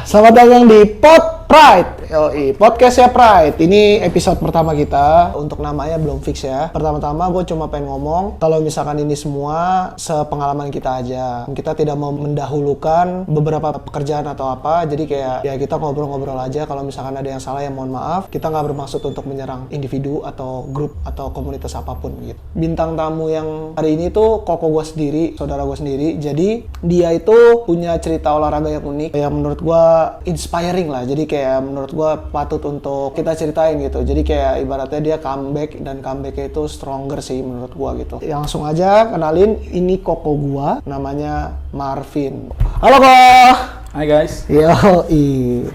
Selamat datang di Pod Pride, podcastnya Pride. Ini episode pertama kita. Untuk namanya belum fix ya. Pertama-tama gue cuma pengen ngomong kalau misalkan ini semua sepengalaman kita aja. Kita tidak mau mendahulukan beberapa pekerjaan atau apa. Jadi kayak ya kita ngobrol-ngobrol aja. Kalau misalkan ada yang salah ya mohon maaf. Kita nggak bermaksud untuk menyerang individu atau grup atau komunitas apapun gitu. Bintang tamu yang hari ini tuh koko gue sendiri, saudara gue sendiri. Jadi dia itu punya cerita olahraga yang unik, yang menurut gue inspiring lah. Jadi kayak menurut gue patut untuk kita ceritain gitu. Jadi kayak ibaratnya dia comeback, dan comebacknya itu stronger sih menurut gue gitu. Ya, langsung aja kenalin, ini koko gue, namanya Marvin. Halo kok. Hai guys. Yoi.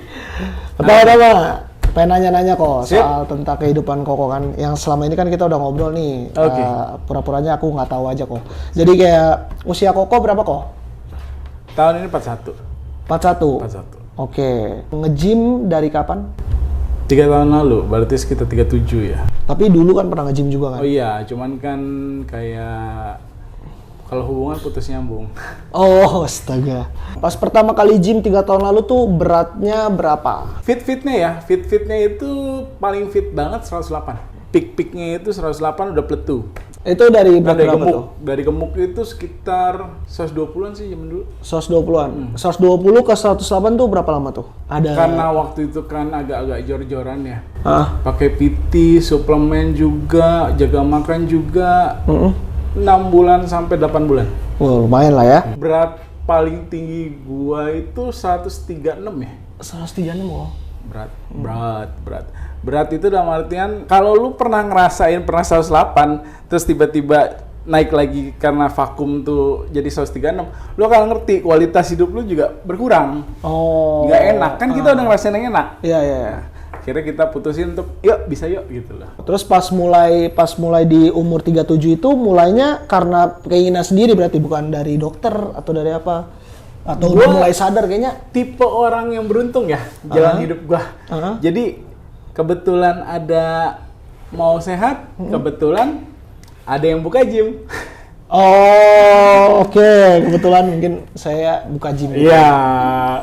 Pertama-tama pengen nanya-nanya kok soal tentang kehidupan koko kan. Yang selama ini kan kita udah ngobrol nih. Oke. Pura-puranya aku nggak tahu aja kok. Jadi kayak usia koko berapa kok? Tahun ini 41. 41. Oke. Nge-gym dari kapan? 3 tahun lalu, berarti sekitar 37 ya. Tapi dulu kan pernah nge-gym juga kan? Oh iya, cuman kan kayak kalau hubungan putus nyambung. Oh, astaga. Pas pertama kali gym 3 tahun lalu tuh beratnya berapa? Fit-fitnya ya, fit-fitnya itu paling fit banget 108. Peak-peaknya itu 108 udah pletu. Itu dari Nah, berat berapa tuh? dari gemuk itu sekitar 120-an sih zaman dulu. 120-an. 120 ke 108 tuh berapa lama tuh? Ada. Karena waktu itu kan agak-agak jor-joran ya. Pakai Pakai PT, suplemen juga, jaga makan juga. 6 bulan sampai 8 bulan. Wah, lumayan lah ya. Berat paling tinggi gua itu 136 ya. 136 loh. Berat itu dalam artian kalau lu pernah ngerasain pernah 108 terus tiba-tiba naik lagi karena vakum tuh jadi 136, lu akan ngerti kualitas hidup lu juga berkurang. Oh. Nggak enak kan, kita udah ngerasain yang enak. Iya. Akhirnya kita putusin untuk yuk bisa yuk gitu loh. Terus pas mulai di umur 37 itu mulainya karena keinginan sendiri berarti, bukan dari dokter atau dari apa? Atau Gua udah mulai sadar kayaknya? Tipe orang yang beruntung ya jalan hidup gua. Jadi kebetulan ada mau sehat, kebetulan ada yang buka gym. Oh, oke. Kebetulan mungkin saya buka gym. Iya,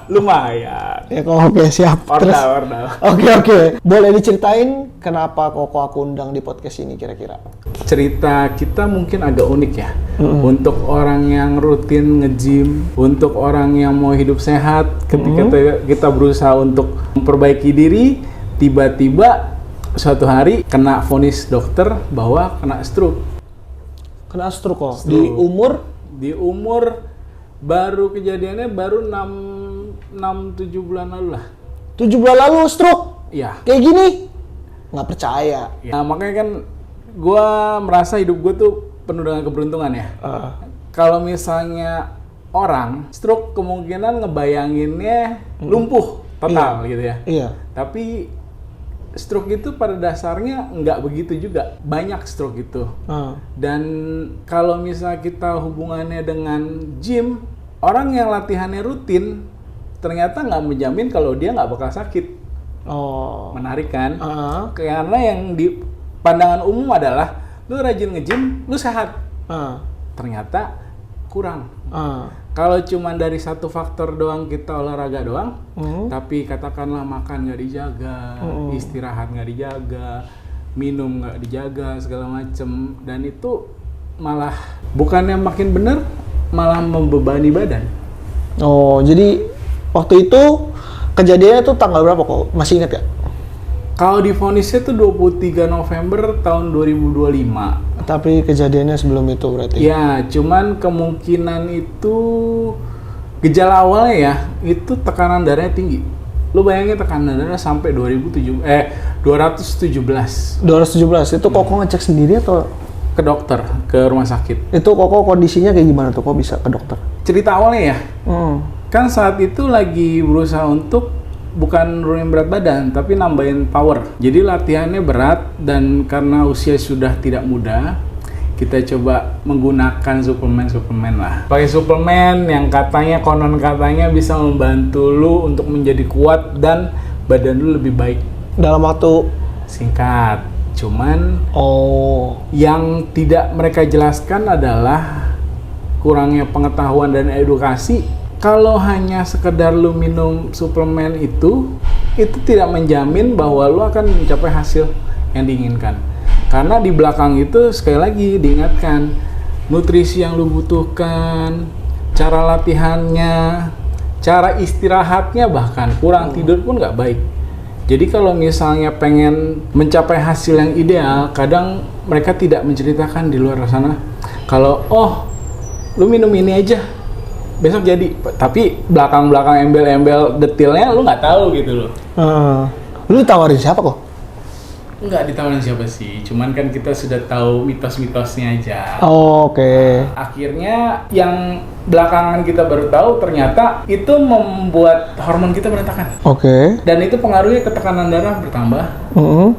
lumayan. Ya kok, oke, siap. Ordal. Oke. Boleh diceritain kenapa kok aku undang di podcast ini kira-kira? Cerita kita mungkin agak unik ya. Untuk orang yang rutin nge-gym, untuk orang yang mau hidup sehat, ketika kita berusaha untuk memperbaiki diri, tiba-tiba suatu hari kena vonis dokter bahwa kena stroke. Kena stroke kok? Stroke. Di umur baru kejadiannya baru 6-7 bulan lalu lah. 7 bulan lalu stroke? Iya. Kayak gini? Nggak percaya. Nah, makanya kan gue merasa hidup gue tuh penuh dengan keberuntungan ya. Kalau misalnya orang stroke kemungkinan ngebayanginnya lumpuh total gitu ya. Iya. Tapi stroke itu pada dasarnya nggak begitu juga. Banyak stroke itu. Dan kalau misalnya kita hubungannya dengan gym, orang yang latihannya rutin ternyata nggak menjamin kalau dia nggak bakal sakit. Oh. Menarik kan? Karena yang di pandangan umum adalah lu rajin nge-gym, lu sehat. Ternyata kurang. Kalau cuma dari satu faktor doang, kita olahraga doang, tapi katakanlah makan nggak dijaga, istirahat nggak dijaga, minum nggak dijaga, segala macem, dan itu malah bukannya makin bener, malah membebani badan. Oh, jadi waktu itu kejadiannya tuh tanggal berapa kok? Masih ingat ya? Kalau divonisnya tuh 23 November tahun 2025. Tapi kejadiannya sebelum itu berarti? Ya, cuman kemungkinan itu gejala awalnya ya, itu tekanan darahnya tinggi. Lu bayangin tekanan darah sampai 217. 217, itu Koko ngecek sendiri atau? Ke dokter, ke rumah sakit. Itu Koko kondisinya kayak gimana tuh, kok bisa ke dokter? Cerita awalnya ya, kan saat itu lagi berusaha untuk bukan nurunin berat badan, tapi nambahin power. Jadi latihannya berat, dan karena usia sudah tidak muda, kita coba menggunakan suplemen lah. Pakai suplemen yang konon katanya bisa membantu lu untuk menjadi kuat dan badan lu lebih baik. Dalam waktu singkat. Cuman yang tidak mereka jelaskan adalah kurangnya pengetahuan dan edukasi kalau hanya sekedar lu minum suplemen itu tidak menjamin bahwa lu akan mencapai hasil yang diinginkan. Karena di belakang itu sekali lagi diingatkan, nutrisi yang lu butuhkan, cara latihannya, cara istirahatnya, bahkan kurang tidur pun nggak baik. Jadi kalau misalnya pengen mencapai hasil yang ideal, kadang mereka tidak menceritakan di luar sana. Kalau lu minum ini aja, besok jadi. Tapi belakang-belakang embel-embel detailnya lu nggak tahu gitu loh. Lu ditawarin siapa kok? Nggak ditawarin siapa sih, cuman kan kita sudah tahu mitos-mitosnya aja. Oke. Akhirnya yang belakangan kita baru tahu ternyata itu membuat hormon kita berantakan. Oke. Dan itu pengaruhnya ke tekanan darah bertambah.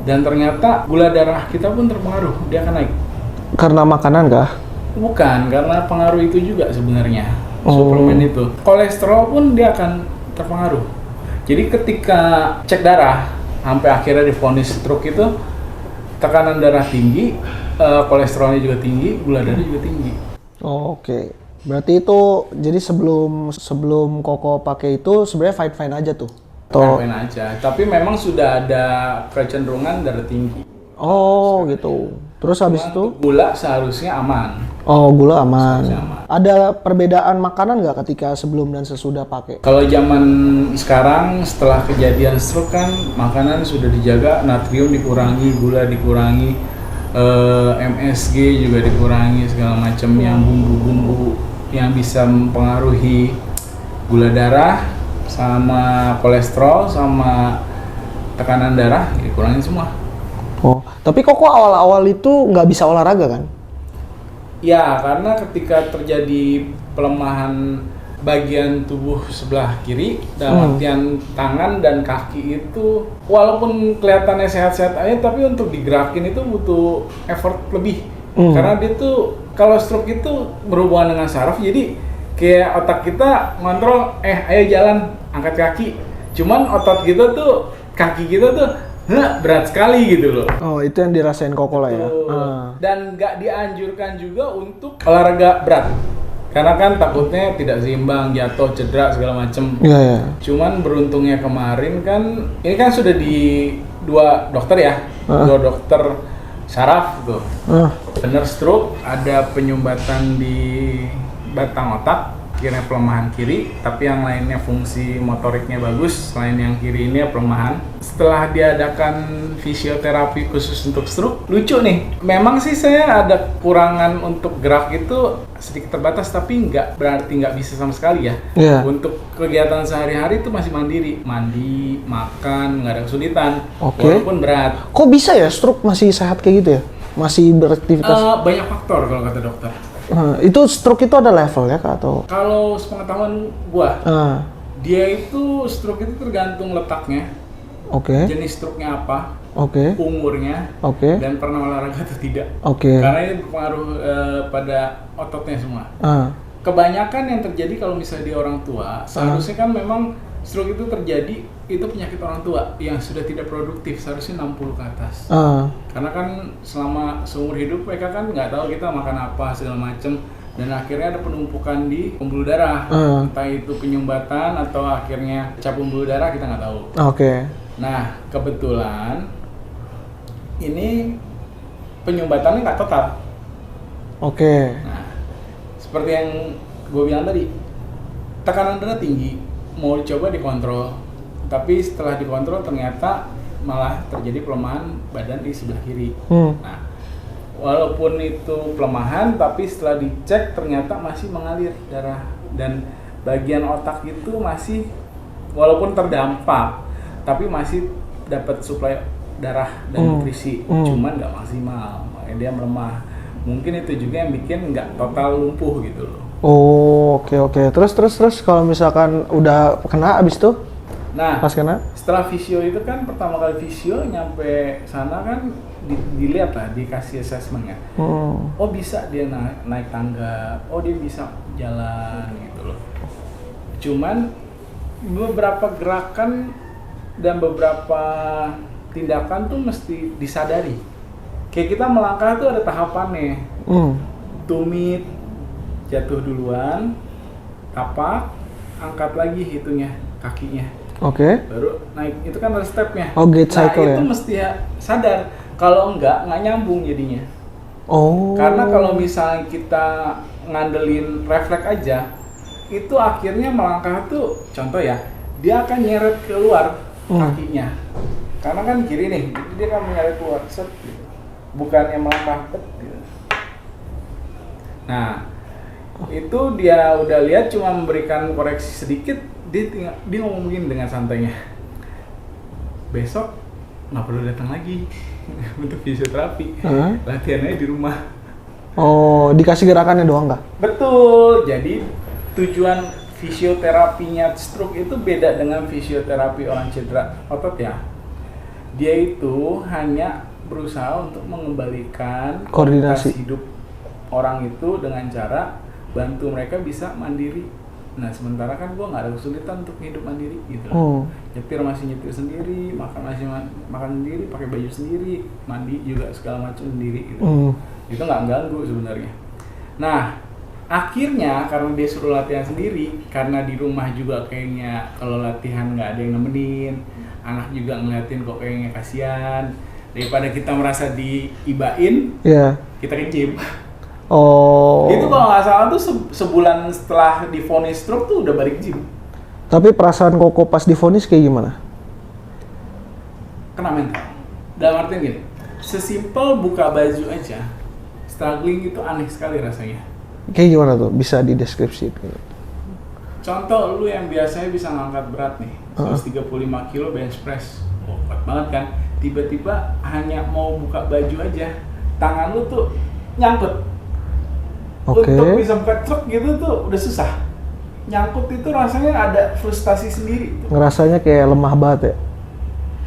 Dan ternyata gula darah kita pun terpengaruh, dia akan naik. Karena makanan kah? Bukan, karena pengaruh itu juga sebenarnya. Suplemen itu. Kolesterol pun dia akan terpengaruh. Jadi ketika cek darah sampai akhirnya divonis stroke itu, tekanan darah tinggi, kolesterolnya juga tinggi, gula darah juga tinggi. Oke. Berarti itu jadi sebelum Koko pakai itu sebenarnya fine aja tuh. Fine aja, tapi memang sudah ada kecenderungan darah tinggi. Oh gitu. Terus habis itu gula seharusnya aman. Oh, gula aman. Ada perbedaan makanan nggak ketika sebelum dan sesudah pakai? Kalau zaman sekarang setelah kejadian stroke kan makanan sudah dijaga, natrium dikurangi, gula dikurangi, MSG juga dikurangi, segala macam yang bumbu-bumbu yang bisa mempengaruhi gula darah sama kolesterol sama tekanan darah dikurangi semua. Oh, tapi Koko awal-awal itu nggak bisa olahraga kan? Ya, karena ketika terjadi pelemahan bagian tubuh sebelah kiri, dalam artian tangan dan kaki itu, walaupun kelihatannya sehat-sehat aja, tapi untuk digerakin itu butuh effort lebih. Karena dia tuh, kalau stroke itu berhubungan dengan saraf, jadi kayak otak kita ngontrol, ayo jalan, angkat kaki. Cuman otot kita tuh, kaki kita tuh, berat sekali gitu loh. Oh, itu yang dirasain Koko lah ya. Dan nggak dianjurkan juga untuk olahraga berat. Karena kan takutnya tidak seimbang, jatuh, cedera, segala macem. Iya. Cuman beruntungnya kemarin kan, ini kan sudah di dua dokter ya, dua dokter saraf tuh. Bener stroke, ada penyumbatan di batang otak, kirinya pelemahan kiri, tapi yang lainnya fungsi motoriknya bagus, selain yang kiri ini pelemahan. Setelah diadakan fisioterapi khusus untuk stroke, lucu nih, memang sih saya ada kurangan untuk gerak itu sedikit terbatas, tapi nggak berarti nggak bisa sama sekali ya. Untuk kegiatan sehari-hari itu masih mandiri, mandi, makan, nggak ada kesulitan, walaupun berat. Kok bisa ya stroke masih sehat kayak gitu ya? Masih beraktivitas? Banyak faktor kalau kata dokter. Itu stroke itu ada level ya Kak atau? Kalau sepengetahuan gua, dia itu stroke itu tergantung letaknya, jenis stroke-nya apa, umurnya, dan pernah olahraga atau tidak. Karena ini berpengaruh pada ototnya semua. Kebanyakan yang terjadi kalau misalnya di orang tua, seharusnya kan memang stroke itu terjadi, itu penyakit orang tua yang sudah tidak produktif, seharusnya 60 ke atas. Karena kan selama seumur hidup mereka kan nggak tahu kita makan apa segala macem, dan akhirnya ada penumpukan di pembuluh darah, entah itu penyumbatan atau akhirnya pecah pembuluh darah, kita nggak tahu. Nah, kebetulan ini penyumbatannya nggak total. Nah, seperti yang gue bilang tadi, tekanan darah tinggi, mau coba dikontrol, tapi setelah dikontrol ternyata malah terjadi pelemahan badan di sebelah kiri. Nah, walaupun itu pelemahan, tapi setelah dicek ternyata masih mengalir darah, dan bagian otak itu masih, walaupun terdampak, tapi masih dapat suplai darah dan nutrisi, cuman nggak maksimal, makanya dia melemah. Mungkin itu juga yang bikin nggak total lumpuh gitu loh. Oke. Terus kalau misalkan udah kena abis itu? Nah, pas kena? Setelah visio itu kan, pertama kali visio nyampe sana kan dilihat lah, dikasih assessment ya. Oh bisa dia naik tangga, oh dia bisa jalan gitu loh. Cuman beberapa gerakan dan beberapa tindakan tuh mesti disadari. Kayak kita melangkah tuh ada tahapannya. Tumit, jatuh duluan, tapak, angkat lagi itunya, kakinya. Oke. Baru naik, itu kan ada stepnya. Oh, gate cycle itu ya? mesti ya sadar, kalau nggak nyambung jadinya. Oh. Karena kalau misalnya kita ngandelin refleks aja, itu akhirnya melangkah tuh, contoh ya, dia akan nyeret keluar kakinya. Karena kan kiri nih, jadi dia akan menyeret keluar, set gitu. Bukannya melangkah, gitu. Nah, itu dia udah lihat cuma memberikan koreksi sedikit, dia ngomong begini dengan santainya. Besok nggak perlu datang lagi untuk fisioterapi, latihannya di rumah. Oh, dikasih gerakannya doang nggak? Betul, jadi tujuan fisioterapinya stroke itu beda dengan fisioterapi orang cedera otot ya. Dia itu hanya berusaha untuk mengembalikan Koordinasi hidup orang itu dengan cara bantu mereka bisa mandiri. Nah, sementara kan gua nggak ada kesulitan untuk hidup mandiri gitu. Nyetir masih nyetir sendiri, makan masih makan sendiri, pakai baju sendiri, mandi juga segala macam sendiri gitu. Itu nggak ganggu sebenarnya. Nah, akhirnya karena dia suruh latihan sendiri, karena di rumah juga kayaknya kalau latihan nggak ada yang nemenin, anak juga ngeliatin kok kayaknya kasihan, daripada kita merasa diibain, kita ke gym. Oh. Itu kalau nggak salah tuh sebulan setelah divonis stroke tuh udah balik gym. Tapi perasaan Koko pas divonis kayak gimana? Kena mental. Dalam artian gini, sesimpel buka baju aja, struggling itu aneh sekali rasanya. Kayak gimana tuh? Bisa dideskripsikan? Contoh, lu yang biasanya bisa ngangkat berat nih, 135 kilo bench press, kuat banget kan? Tiba-tiba hanya mau buka baju aja, tangan lu tuh nyangkut. Untuk bisa buka truk gitu tuh udah susah. Nyangkut itu rasanya ada frustasi sendiri. Ngerasanya kayak lemah banget ya?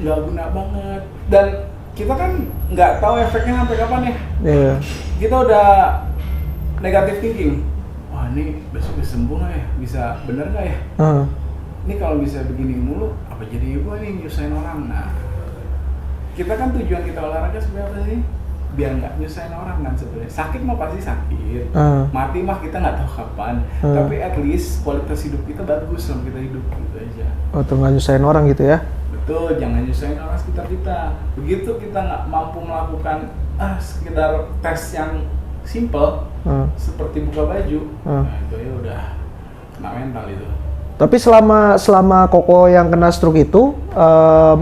Nggak guna banget. Dan kita kan nggak tahu efeknya sampai kapan ya. Kita udah negative thinking. Wah, ini besok bisa sembuh nggak ya? Bisa bener nggak ya? Ini kalau bisa begini mulu, apa jadi gua nih nyusahin orang? Nah, kita kan tujuan kita olahraga sebenarnya apa sih? Biar nggak nyusahin orang kan sebenarnya. Sakit mah pasti sakit, mati mah kita nggak tahu kapan. Tapi at least kualitas hidup kita bagus selama kita hidup gitu aja. Oh, tuh nggak nyusahin orang gitu ya? Betul, jangan nyusahin orang sekitar kita. Begitu kita nggak mampu melakukan sekedar tes yang simple, seperti buka baju, nah itu ya udah kena mental itu. Tapi selama Koko yang kena stroke itu,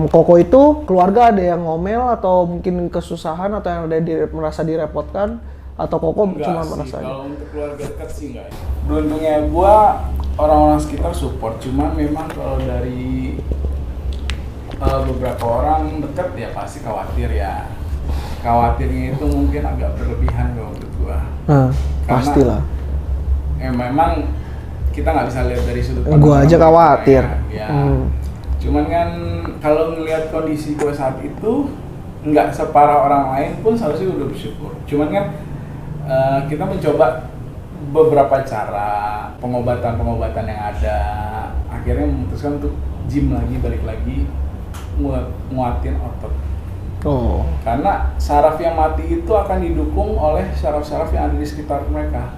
Koko itu keluarga ada yang ngomel atau mungkin kesusahan atau yang ada merasa direpotkan, atau Koko enggak cuma sih, merasa? Kalau untuk keluarga dekat sih enggak. Beruntungnya gua orang-orang sekitar support, cuma memang kalau dari beberapa orang dekat ya pasti khawatir ya. Khawatirnya itu mungkin agak berlebihan kalau menurut gua. Pastilah. Memang kita nggak bisa lihat dari sudut pandang. Gua aja khawatir. Ya. Cuman kan kalau ngelihat kondisi gua saat itu nggak separah orang lain pun seharusnya udah bersyukur. Cuman kan kita mencoba beberapa cara pengobatan yang ada, akhirnya memutuskan untuk gym lagi, balik lagi nguatin otot. Karena saraf yang mati itu akan didukung oleh saraf-saraf yang ada di sekitar mereka.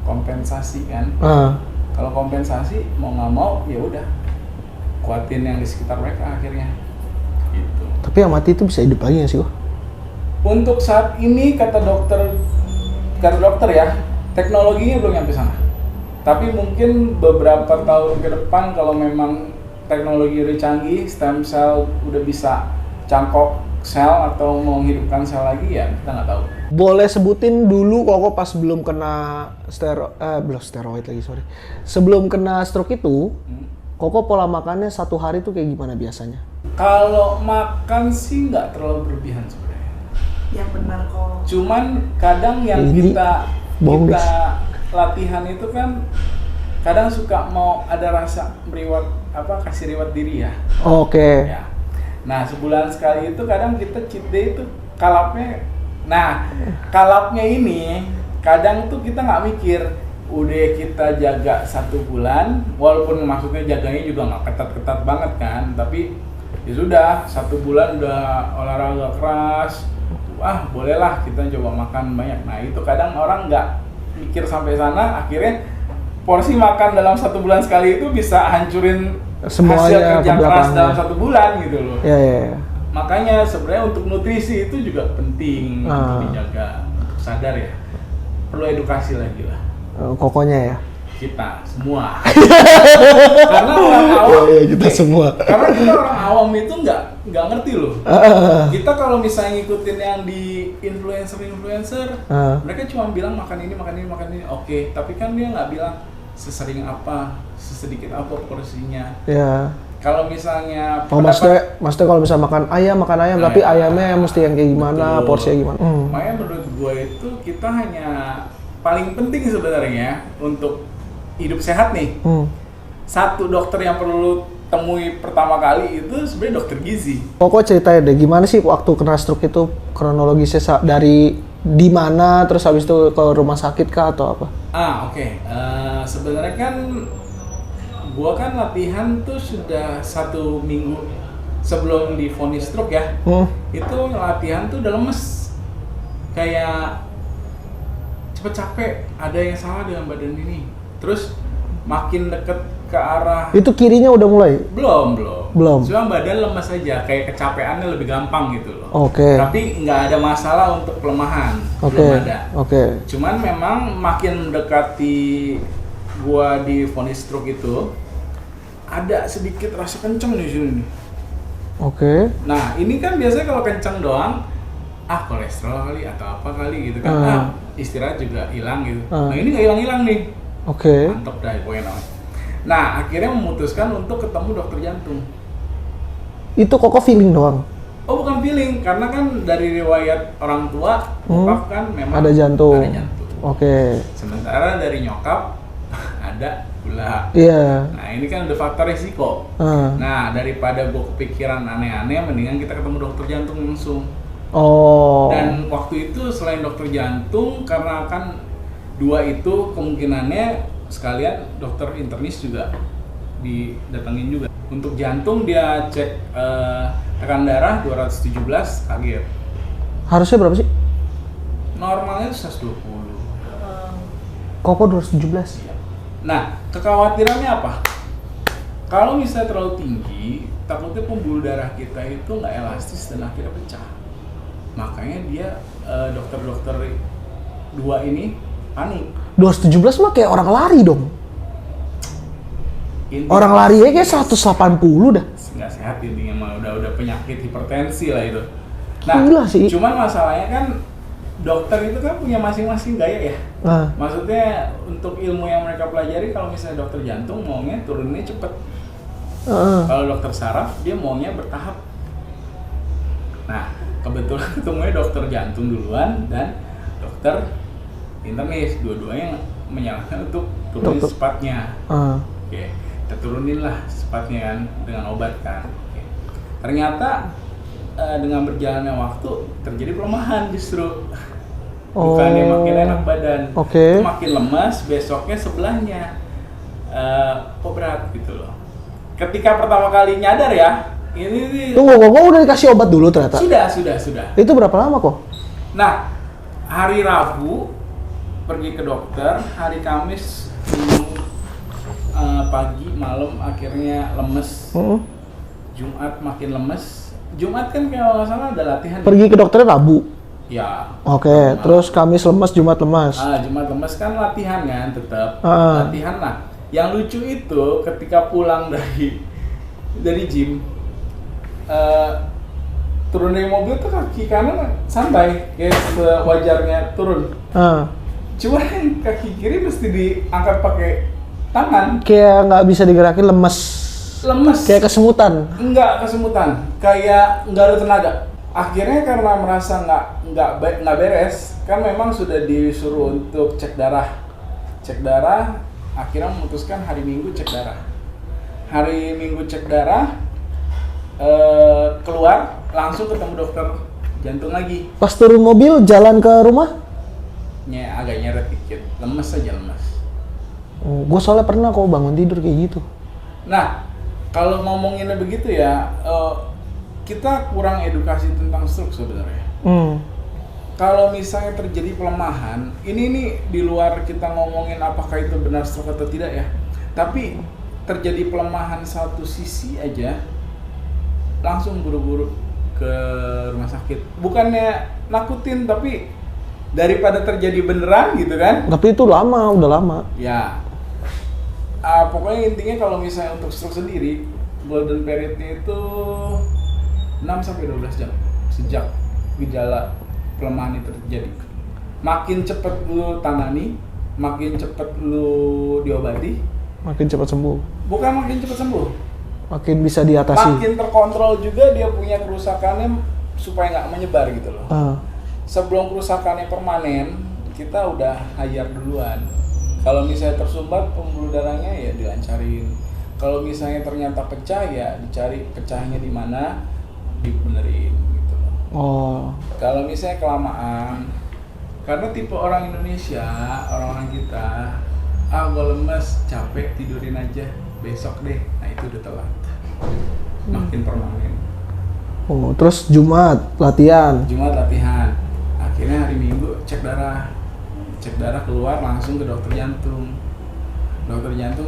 Kompensasi kan. Kalau kompensasi mau nggak mau ya udah kuatin yang di sekitar mereka akhirnya. Gitu. Tapi yang mati itu bisa hidup lagi nggak sih, Wah? Untuk saat ini kata dokter ya, teknologinya belum nyampe sana. Tapi mungkin beberapa tahun ke depan kalau memang teknologi udah canggih, stem cell udah bisa cangkok sel atau menghidupkan sel lagi, ya kita nggak tahu. Boleh sebutin dulu Koko pas belum kena steroid lagi, sorry. Sebelum kena stroke itu, Koko pola makannya satu hari tuh kayak gimana biasanya? Kalau makan sih nggak terlalu berlebihan sebenarnya. Yang benar kok. Cuman kadang yang kita latihan itu kan kadang suka mau ada rasa kasih reward diri ya. Oke. Ya. Nah, sebulan sekali itu kadang kita cheat day itu kalapnya. Nah, kalapnya ini kadang tuh kita nggak mikir, udah kita jaga 1 bulan, walaupun maksudnya jaganya juga nggak ketat-ketat banget kan, tapi ya sudah 1 bulan udah olahraga keras, bolehlah kita coba makan banyak. Nah itu kadang orang nggak mikir sampai sana, akhirnya porsi makan dalam 1 bulan sekali itu bisa hancurin semuanya hasil kerja ke keras belakangnya. dalam 1 bulan gitu loh. Iya. Makanya sebenarnya untuk nutrisi itu juga penting untuk dijaga. Sadar ya, perlu edukasi lagi lah Kokonya ya. kita semua. Karena orang awam, kita semua. karena kita orang awam itu nggak ngerti loh. Kita kalau misalnya ngikutin yang di influencer, mereka cuma bilang makan ini, oke. Tapi kan dia nggak bilang sesering apa, sesedikit apa porsinya. Iya. Kalau misalnya maksudnya kalau bisa makan ayam, tapi ayamnya mesti yang kayak gimana, betul. porsinya gimana. Makanya menurut gue itu kita hanya paling penting sebenarnya untuk hidup sehat nih. Satu dokter yang perlu temui pertama kali itu sebenarnya dokter gizi. Kok ceritain deh gimana sih waktu kena stroke itu kronologisnya dari di mana, terus habis itu ke rumah sakit kah atau apa? Oke. Sebenarnya kan gua kan latihan tuh sudah 1 minggu sebelum divonis stroke ya. Itu latihan tuh udah lemes, kayak cepet capek, ada yang salah dengan badan ini. Terus makin deket ke arah Itu kirinya udah mulai? belum. Cuma badan lemes aja, kayak kecapeannya lebih gampang gitu loh. Oke. Tapi nggak ada masalah untuk pelemahan, belum ada. Oke. Cuman memang makin mendekati gua di vonis stroke itu ada sedikit rasa kenceng di sini. Oke. Nah, ini kan biasanya kalau kenceng doang, kolesterol kali atau apa kali gitu kan. Istirahat juga hilang gitu. Nah, ini nggak hilang-hilang nih. Oke. Mantap dah pokoknya. Nah, akhirnya memutuskan untuk ketemu dokter jantung. Itu kok feeling doang? Oh, bukan feeling, karena kan dari riwayat orang tua, bokap kan memang ada jantung. Oke. Sementara dari nyokap ada gula. Iya. Nah, ini kan udah faktor risiko. Nah, daripada gue kepikiran aneh-aneh, mendingan kita ketemu dokter jantung langsung. Dan waktu itu selain dokter jantung, karena kan 2 itu kemungkinannya sekalian dokter internis juga didatengin juga. Untuk jantung dia cek tekanan darah 217, kaget. Harusnya berapa sih? Normalnya 120. Koko 217. Nah, kekhawatirannya apa? Kalau misalnya terlalu tinggi, takutnya pembuluh darah kita itu nggak elastis dan akhirnya pecah. Makanya dia dokter-dokter 2 ini panik. 217 mah kayak orang lari dong. Orang lari aja kayak 180 dah. Nggak sehat intinya mah, udah penyakit hipertensi lah itu. Nah, gila sih. Cuman masalahnya kan dokter itu kan punya masing-masing gaya ya. Maksudnya untuk ilmu yang mereka pelajari, kalau misalnya dokter jantung maunya turunnya cepet. Kalau dokter saraf dia maunya bertahap. Nah, kebetulan ketemunya dokter jantung duluan dan dokter internis, dua-duanya menyarankan untuk turunin sepatnya. Oke, kita turunin lah sepatnya kan dengan obat kan. Oke. Ternyata dengan berjalannya waktu terjadi pelemahan justru. Bukannya makin enak badan, itu makin lemas, besoknya sebelahnya kok berat gitu loh. Ketika pertama kali nyadar ya, ini Tunggu, kok udah dikasih obat dulu ternyata? Sudah. Itu berapa lama kok? Nah, hari Rabu pergi ke dokter, hari Kamis pagi malam akhirnya lemes. Jumat makin lemes. Jumat kan kalau nggak salah ada latihan. Pergi ke dokternya Rabu? Ya. Oke, terus Kamis lemes, Jumat lemes. Jumat lemes kan latihan kan tetap. Latihan lah. Yang lucu itu ketika pulang dari gym, turun dari mobil tuh kaki kanan santai, kayak sewajarnya turun. Cuma kaki kiri mesti diangkat pakai tangan. Kayak nggak bisa digerakin, lemes. Kayak kesemutan. Enggak kesemutan, kayak nggak ada tenaga. Akhirnya karena merasa nggak beres, kan memang sudah disuruh untuk cek darah. Akhirnya memutuskan hari Minggu cek darah. Hari Minggu cek darah, keluar langsung ketemu dokter jantung lagi. Pas turun mobil jalan ke rumah? Agak nyeret dikit, lemes. Gue soalnya pernah kok bangun tidur kayak gitu. Nah, kalau ngomonginnya begitu ya, kita kurang edukasi tentang stroke sebenarnya. Kalau misalnya terjadi pelemahan, ini nih di luar kita ngomongin apakah itu benar stroke atau tidak ya. Tapi terjadi pelemahan satu sisi aja, langsung buru-buru ke rumah sakit. Bukannya nakutin, tapi daripada terjadi beneran gitu kan. Tapi itu lama, udah lama. Ya, pokoknya intinya kalau misalnya untuk stroke sendiri, golden periodnya itu 6-12 jam sejak gejala pelemahan itu terjadi. Makin cepet lu tangani, makin cepet lu diobati, makin cepat sembuh. Bukan makin cepet sembuh, makin bisa diatasi. makin terkontrol juga dia punya kerusakannya supaya nggak menyebar gitu loh. Sebelum kerusakannya permanen, kita udah hajar duluan. Kalau misalnya tersumbat pembuluh darahnya ya dilancarin. Kalau misalnya ternyata pecah ya dicari pecahnya di mana, dibenerin. Kalau misalnya kelamaan, karena tipe orang Indonesia, orang-orang kita, gue lemes, capek, tidurin aja, besok deh, nah itu udah telat, makin permanen. Terus Jumat latihan, akhirnya hari Minggu cek darah keluar langsung ke dokter jantung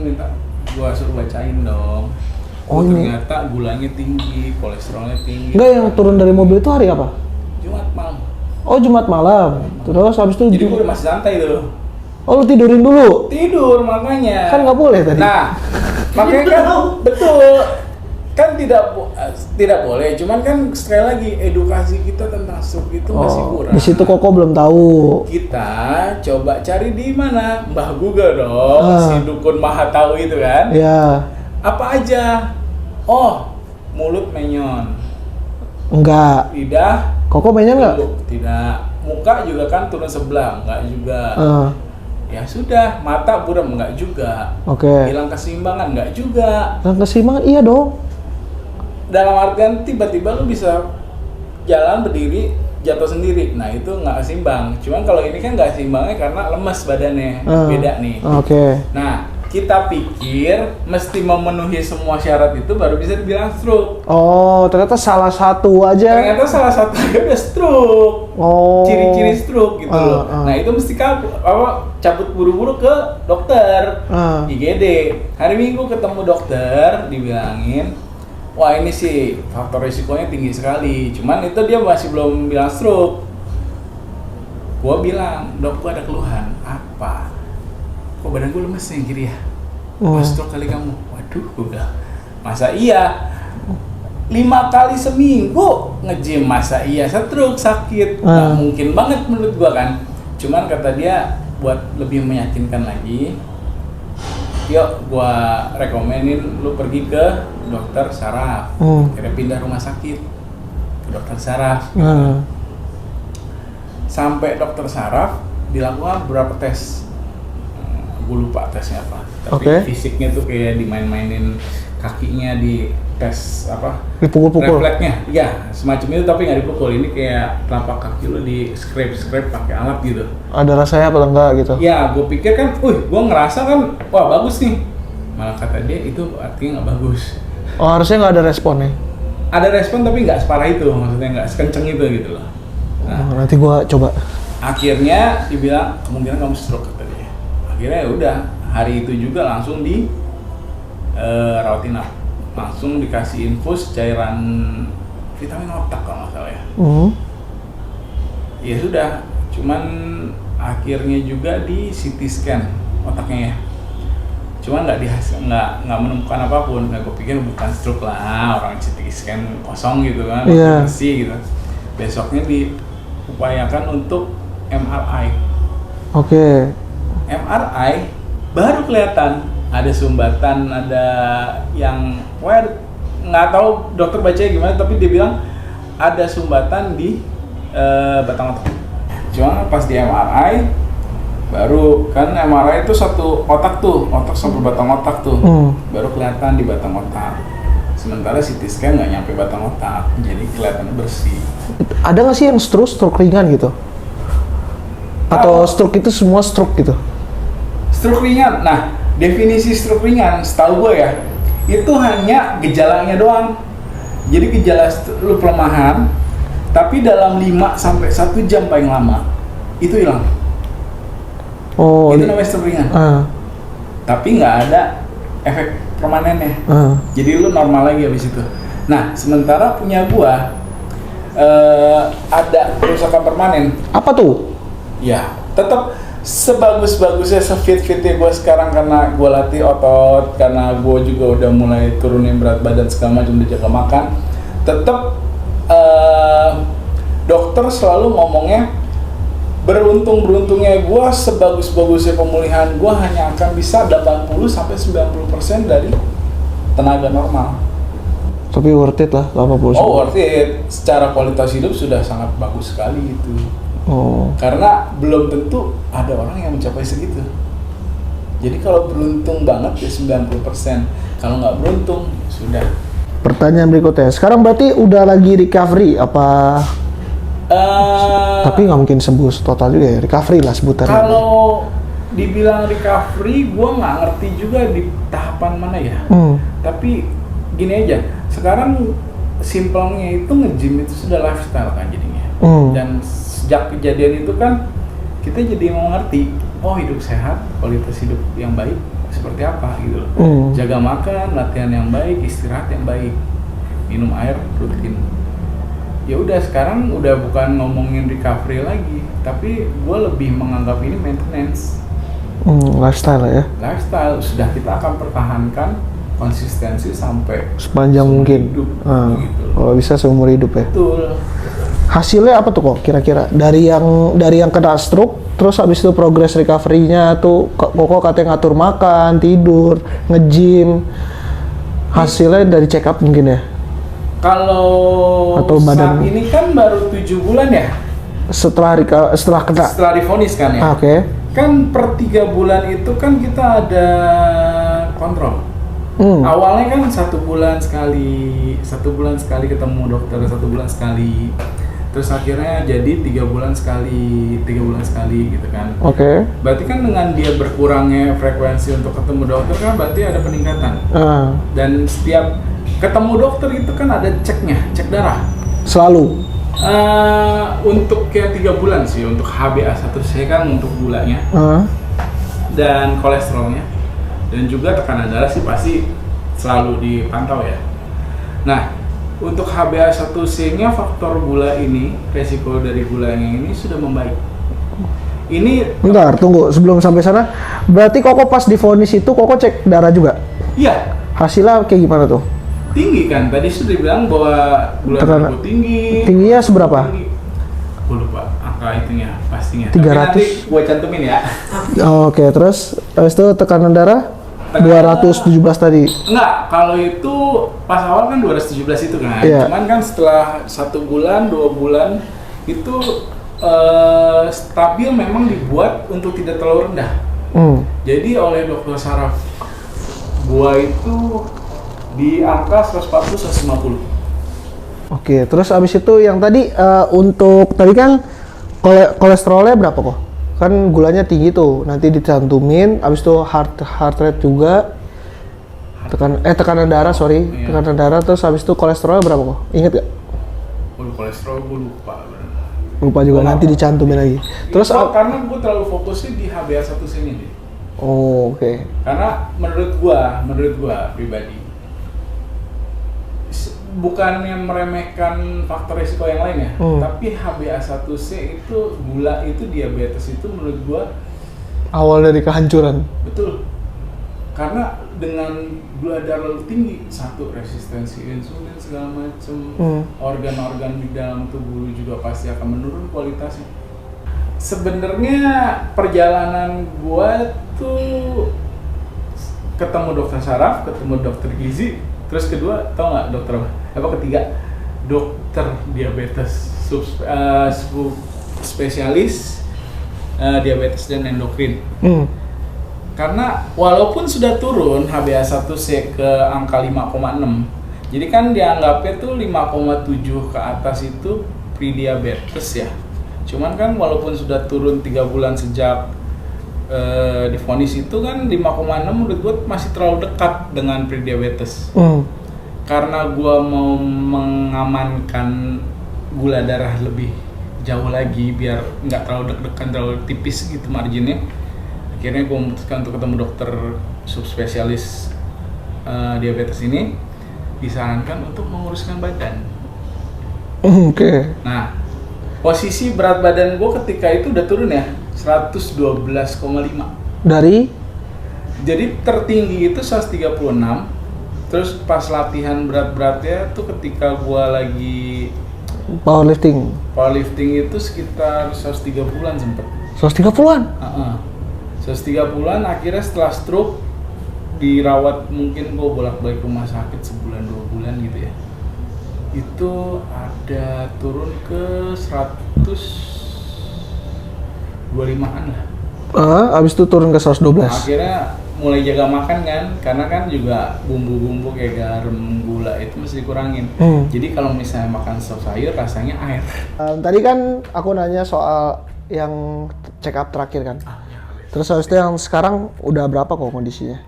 minta gue suruh bacain dong. Ternyata gulanya tinggi, kolesterolnya tinggi. Enggak, yang turun dari mobil itu hari apa? Jumat malam. Jumat malam. Terus habis itu jadi gue udah masih santai tuh. Lu tidurin dulu? Tidur makanya. Kan nggak boleh tadi. Nah, makanya kan betul. Kan tidak boleh. Cuman kan sekali lagi edukasi kita tentang stroke itu masih kurang. Di situ Koko belum tahu. Kita coba cari di mana? Mbah Google dong. Si dukun maha tahu itu kan. Iya. Apa aja? Mulut menyon. Enggak. Lidah. Koko menyon nggak? Tidak. Muka juga kan turun sebelah, enggak juga. Ya sudah, mata buram enggak juga. Oke. Hilang keseimbangan enggak juga. Hilang keseimbangan iya dong. Dalam artian tiba-tiba lu bisa jalan berdiri jatuh sendiri. Nah, itu enggak seimbang. Cuman kalau ini kan enggak seimbangnya karena lemas badannya. Beda nih. Oke. Nah, kita pikir mesti memenuhi semua syarat itu baru bisa dibilang stroke. Ternyata salah satu aja udah stroke. Ciri-ciri stroke gitu loh. Nah, itu mesti cabut buru-buru ke dokter IGD. Hari Minggu ketemu dokter, dibilangin, wah ini sih faktor risikonya tinggi sekali. Cuman itu dia masih belum bilang stroke. Gua bilang, dok, gua ada keluhan. Apa? Kok badan gue lemes yang kiri ya? Stroke kali kamu? Waduh, udah. Masa iya? 5 kali seminggu nge-gym, masa iya stroke sakit? Nggak mungkin banget menurut gua kan. Cuman kata dia, buat lebih meyakinkan lagi, yuk gua rekomenin lu pergi ke dokter saraf. Kira pindah rumah sakit ke dokter saraf. Sampai dokter saraf dilakukan beberapa tes. Gue lupa tesnya apa, tapi fisiknya tuh kayak dimain-mainin kakinya, di tes apa? Dipukul-pukul. Refleksnya, ya semacam itu, tapi nggak dipukul. Ini kayak telapak kaki lu di scrape pakai alat gitu. Ada rasanya apa enggak gitu? Ya, gue pikir kan, gue ngerasa kan, wah bagus nih. Malah kata dia itu artinya nggak bagus. Harusnya nggak ada responnya. Ada respon tapi nggak separah itu, maksudnya nggak sekenceng itu gitu loh. Nah, nanti gua coba. Akhirnya dibilang kemungkinan kamu stroke kata dia. Akhirnya ya udah, hari itu juga langsung di rawat inap, langsung dikasih infus cairan vitamin otak kalau nggak salah ya. Ya sudah, cuman akhirnya juga di CT scan otaknya ya. Cuman nggak menemukan apapun. Nah, gue pikir bukan stroke lah, orang CT scan kosong gitu kan, bersih gitu. Besoknya diupayakan untuk MRI. MRI baru kelihatan ada sumbatan, ada yang nggak tahu dokter bacanya gimana, tapi dia bilang ada sumbatan di batang otak. Cuma pas di MRI baru, kan MRI itu satu otak tuh, otak sampai batang otak tuh, baru kelihatan di batang otak. Sementara CT scan nggak nyampe batang otak, jadi kelihatan bersih. Ada nggak sih yang stroke ringan gitu? Atau stroke itu semua stroke gitu? Stroke ringan, nah definisi stroke ringan setahu gue ya, itu hanya gejalanya doang. Jadi gejala lu pelemahan, Tapi dalam 5 sampai 1 jam paling lama itu hilang. Oh, itu namanya stroke ringan. Tapi nggak ada efek permanennya. Jadi lu normal lagi habis itu. Nah, sementara punya gua ada kerusakan permanen. Apa tuh? Ya, tetap sebagus-bagusnya, sefit-fitnya gua sekarang karena gua latih otot, karena gua juga udah mulai turunin berat badan segala macam, udah jaga makan. Tetap dokter selalu ngomongnya beruntungnya gua, sebagus-bagusnya pemulihan gua hanya akan bisa 80-90% dari tenaga normal. Tapi worth it lah 80%. Oh, worth it. Secara kualitas hidup sudah sangat bagus sekali itu. Oh. Karena belum tentu ada orang yang mencapai segitu. Jadi kalau beruntung banget ya 90%. Kalau nggak beruntung, sudah. Pertanyaan berikutnya, sekarang berarti udah lagi recovery apa? Tapi nggak mungkin sembuh total juga ya, recovery lah sebutannya. Kalau dibilang recovery, gue nggak ngerti juga di tahapan mana ya. Tapi gini aja, sekarang simpelnya itu nge-gym itu sudah lifestyle kan jadinya. Dan sejak kejadian itu kan kita jadi mengerti, oh hidup sehat, kualitas hidup yang baik seperti apa gitu loh. Jaga makan, latihan yang baik, istirahat yang baik, minum air rutin. Ya udah, sekarang udah bukan ngomongin recovery lagi, tapi gue lebih menganggap ini maintenance. Lifestyle ya. Lifestyle sudah kita akan pertahankan konsistensi sampai sepanjang mungkin. Hidup, gitu. Kalau bisa seumur hidup ya. Betul. Hasilnya apa tuh kok kira-kira dari yang kena stroke, terus habis itu progres recovery-nya tuh kok katanya ngatur makan, tidur, nge-gym. Hasilnya dari check up mungkin ya. Kalau atau badan saat ini kan baru 7 bulan ya. Setelah kena. Setelah divonis kan ya. Oke. Kan per 3 bulan itu kan kita ada kontrol. Awalnya kan 1 bulan sekali ketemu dokter, 1 bulan sekali. Terus akhirnya jadi 3 bulan sekali gitu kan. Oke. Berarti kan dengan dia berkurangnya frekuensi untuk ketemu dokter kan berarti ada peningkatan. Dan setiap ketemu dokter itu kan ada cek darah. Selalu? Untuk kayak 3 bulan sih, untuk HbA1c kan untuk gulanya. Dan kolesterolnya. Dan juga tekanan darah sih pasti selalu dipantau ya. Nah, untuk HbA1c-nya faktor gula ini, resiko dari gulanya ini sudah membaik. Ini bentar, tunggu sebelum sampai sana. Berarti Koko pas divonis itu Koko cek darah juga? Iya. Hasilnya kayak gimana tuh? Tinggi kan? Tadi sudah dibilang bahwa gula darah tinggi. Tingginya seberapa? Gue lupa angka itunya pastinya. 300. Tapi nanti gue cantumin ya. Oke, terus habis itu tekanan darah 217 tadi. Enggak, kalau itu pas awal kan 217 itu kan. Yeah. Cuman kan setelah 1 bulan, 2 bulan itu stabil memang dibuat untuk tidak terlalu rendah. Jadi oleh dokter saraf gua itu di angka 140-150. Oke, terus abis itu yang tadi untuk tadi kan kolesterolnya berapa kok? Kan gulanya tinggi tuh, nanti dicantumin. Abis itu heart rate juga, tekanan darah Iya. tekanan darah. Terus abis itu kolesterolnya berapa kok? Ingat gak? Kolesterol gua lupa. Lupa juga, nanti dicantumin lagi. Terus karena gua terlalu fokusnya di HbA1c-nya deh. Oh, oke. Karena menurut gua pribadi, bukannya meremehkan faktor risiko yang lain ya, tapi HbA1c itu gula itu diabetes itu menurut gua awal dari kehancuran. Betul. Karena dengan gula darah tinggi, satu resistensi insulin segala macam, organ-organ di dalam tubuh juga pasti akan menurun kualitasnya. Sebenarnya perjalanan gua tuh ketemu dokter saraf, ketemu dokter gizi, terus kedua tau nggak dokter apa ketiga dokter diabetes spesialis diabetes dan endokrin. Karena walaupun sudah turun HbA1c ke angka 5,6, jadi kan dianggapnya tuh 5,7 ke atas itu prediabetes ya. Cuman kan walaupun sudah turun 3 bulan sejak divonis itu kan 5,6 menurut gue masih terlalu dekat dengan prediabetes. Karena gue mau mengamankan gula darah lebih jauh lagi biar nggak terlalu deg-degan, terlalu tipis gitu marginnya. Akhirnya gue memutuskan untuk ketemu dokter subspesialis diabetes ini, disarankan untuk menguruskan badan. Oke. Nah, posisi berat badan gue ketika itu udah turun ya, 112,5. Dari? Jadi tertinggi itu 136. Terus pas latihan berat-beratnya tuh ketika gue lagi Powerlifting itu sekitar 130-an sempet. 130-an? 130-an, akhirnya setelah stroke dirawat, mungkin gue bolak-balik rumah sakit sebulan 2 bulan gitu ya. Itu ada turun ke 125-an lah. Abis itu turun ke 112. Akhirnya mulai jaga makan kan, karena kan juga bumbu-bumbu kayak garam, gula itu mesti dikurangin. Jadi kalau misalnya makan sop sayur rasanya air. Tadi kan aku nanya soal yang check up terakhir kan. Terus habis itu yang sekarang udah berapa kok kondisinya?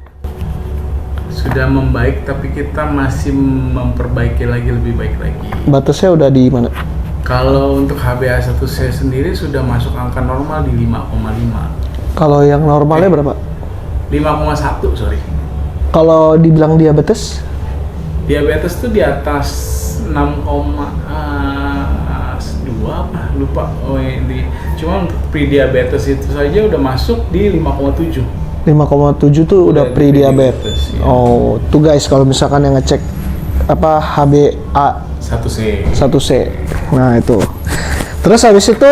Sudah membaik, tapi kita masih memperbaiki lagi, lebih baik lagi. Batasnya udah di mana? Kalau untuk HbA1c sendiri sudah masuk angka normal di 5,5. Kalau yang normalnya berapa? 5,1, sorry. Kalau dibilang diabetes? Diabetes tuh di atas 6,2 apa? Lupa. Cuma untuk pre-diabetes itu saja udah masuk di 5,7. 5,7 tuh udah pre-diabetes. Ya. Oh, tuh guys kalau misalkan yang ngecek apa HbA1c. Nah, itu. Terus habis itu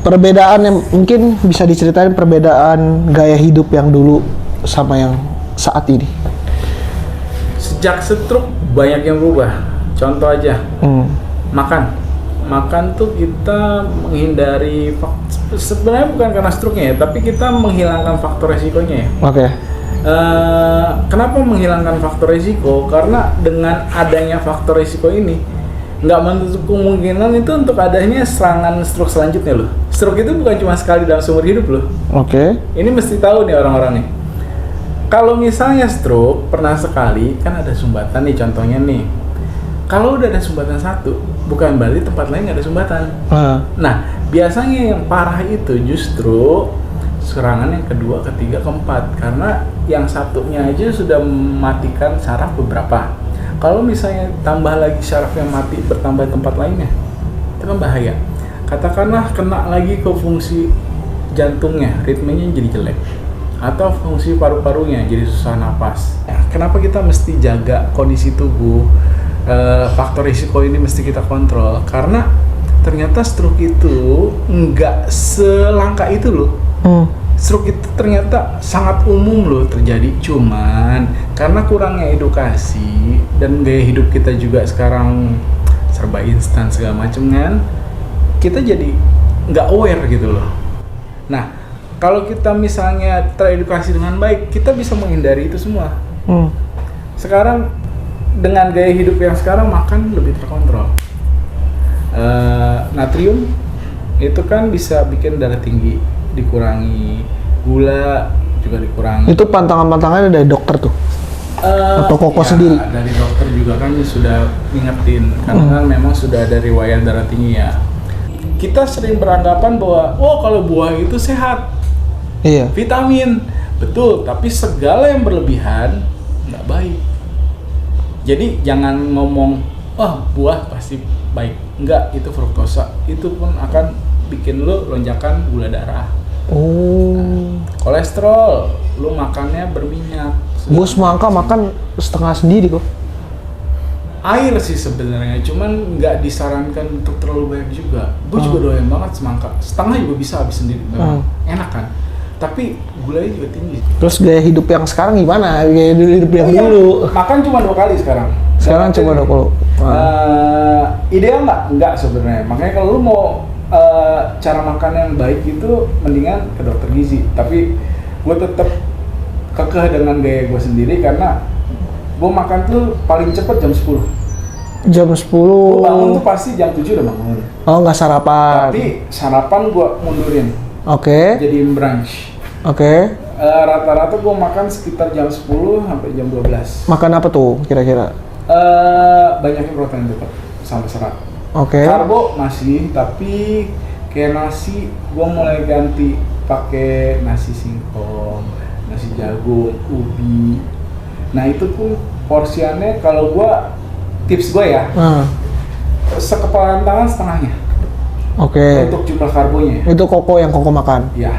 perbedaan yang mungkin bisa diceritain, perbedaan gaya hidup yang dulu sama yang saat ini. Sejak stroke banyak yang berubah. Contoh aja, makan tuh kita menghindari, sebenarnya bukan karena stroke-nya ya, tapi kita menghilangkan faktor resikonya ya. Oke. Kenapa menghilangkan faktor resiko? Karena dengan adanya faktor resiko ini nggak menutup kemungkinan itu untuk adanya serangan stroke selanjutnya loh. Stroke itu bukan cuma sekali dalam seumur hidup loh. Oke. Ini mesti tahu nih orang-orang nih. Kalau misalnya stroke pernah sekali, kan ada sumbatan nih contohnya nih. Kalau udah ada sumbatan satu, bukan berarti tempat lain nggak ada sumbatan. Nah, biasanya yang parah itu justru serangan yang kedua, ketiga, keempat. Karena yang satunya aja sudah mematikan saraf beberapa. Kalau misalnya tambah lagi syaraf yang mati bertambah tempat lainnya, itu kan bahaya. Katakanlah kena lagi ke fungsi jantungnya, ritmenya jadi jelek, atau fungsi paru-parunya jadi susah napas. Kenapa kita mesti jaga kondisi tubuh? Faktor risiko ini mesti kita kontrol, karena ternyata stroke itu nggak selangka itu loh. Stroke itu ternyata sangat umum loh terjadi, cuman karena kurangnya edukasi dan gaya hidup kita juga sekarang serba instan segala macem kan, kita jadi nggak aware gitu loh. Nah, kalau kita misalnya teredukasi dengan baik, kita bisa menghindari itu semua. Sekarang dengan gaya hidup yang sekarang, makan lebih terkontrol. Natrium itu kan bisa bikin darah tinggi, dikurangi, gula juga dikurangi. Itu pantangan-pantangannya dari dokter tuh? Atau koko sendiri? Dari dokter juga kan sudah ngingetin, karena kan memang sudah ada riwayat darah tinggi ya. Kita sering beranggapan bahwa, kalau buah itu sehat, vitamin, betul, tapi segala yang berlebihan nggak baik. Jadi jangan ngomong, buah pasti baik, enggak, itu fruktosa, itu pun akan bikin lo lonjakan gula darah. Kolesterol, lu makannya berminyak. Gue semangka makan setengah sendiri kok. Air sih sebenarnya, cuman nggak disarankan untuk terlalu banyak juga. Gue juga doyan banget semangka, setengah juga bisa habis sendiri, memang enak kan. Tapi gulanya juga tinggi. Terus gaya hidup yang sekarang gimana? Gaya hidup yang dulu? Makan cuma 2 kali sekarang. Sekarang cuma 20. Ideal nggak? Nggak sebenarnya. Makanya kalau lu mau cara makan yang baik itu mendingan ke dokter gizi. Tapi gue tetap kekeh dengan gaya gue sendiri, karena gue makan tuh paling cepet jam 10. Jam 10? Gue bangun tuh pasti jam 7 udah bangun. Oh, nggak sarapan? Tapi sarapan gue mundurin. Oke. Jadiin brunch. Oke. Rata-rata gue makan sekitar jam 10 sampai jam 12. Makan apa tuh kira-kira? Banyakin protein tetap sama serat. Oke. Karbo masih, tapi kayak nasi gue mulai ganti pakai nasi singkong, nasi jagung, ubi. Nah itu pun porsiannya kalau gue, tips gue ya, sekepalan tangan setengahnya. Oke. Untuk jumlah karbonya. Itu koko yang koko makan. Ya.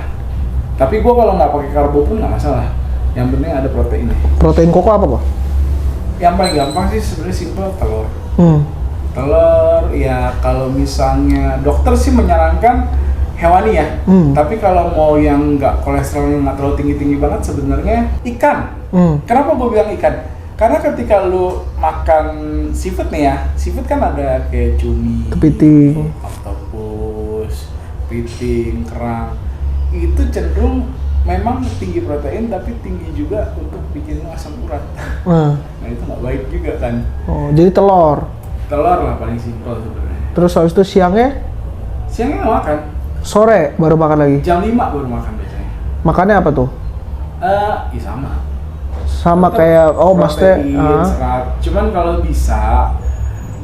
Tapi gue kalau nggak pakai karbo pun nggak masalah. Yang penting ada proteinnya. Protein koko apa kok? Yang paling gampang sih sebenarnya simpel, telur. Telur ya, kalau misalnya dokter sih menyarankan hewani ya. Tapi kalau mau yang nggak kolesterolnya nggak terlalu tinggi banget, sebenarnya ikan. Kenapa gue bilang ikan? Karena ketika lu makan seafood nih ya, seafood kan ada kayak cumi, kepiting, oktopus, kepiting, kerang. Itu cenderung memang tinggi protein tapi tinggi juga untuk bikin asam urat. Nah itu nggak baik juga kan. Oh, jadi telur lah paling simpel sebenarnya. Terus habis itu siangnya nggak makan. Sore baru makan lagi? Jam 5 baru makan biasanya. Makannya apa tuh? Ya sama tetap kayak, maksudnya serat. Cuman kalau bisa,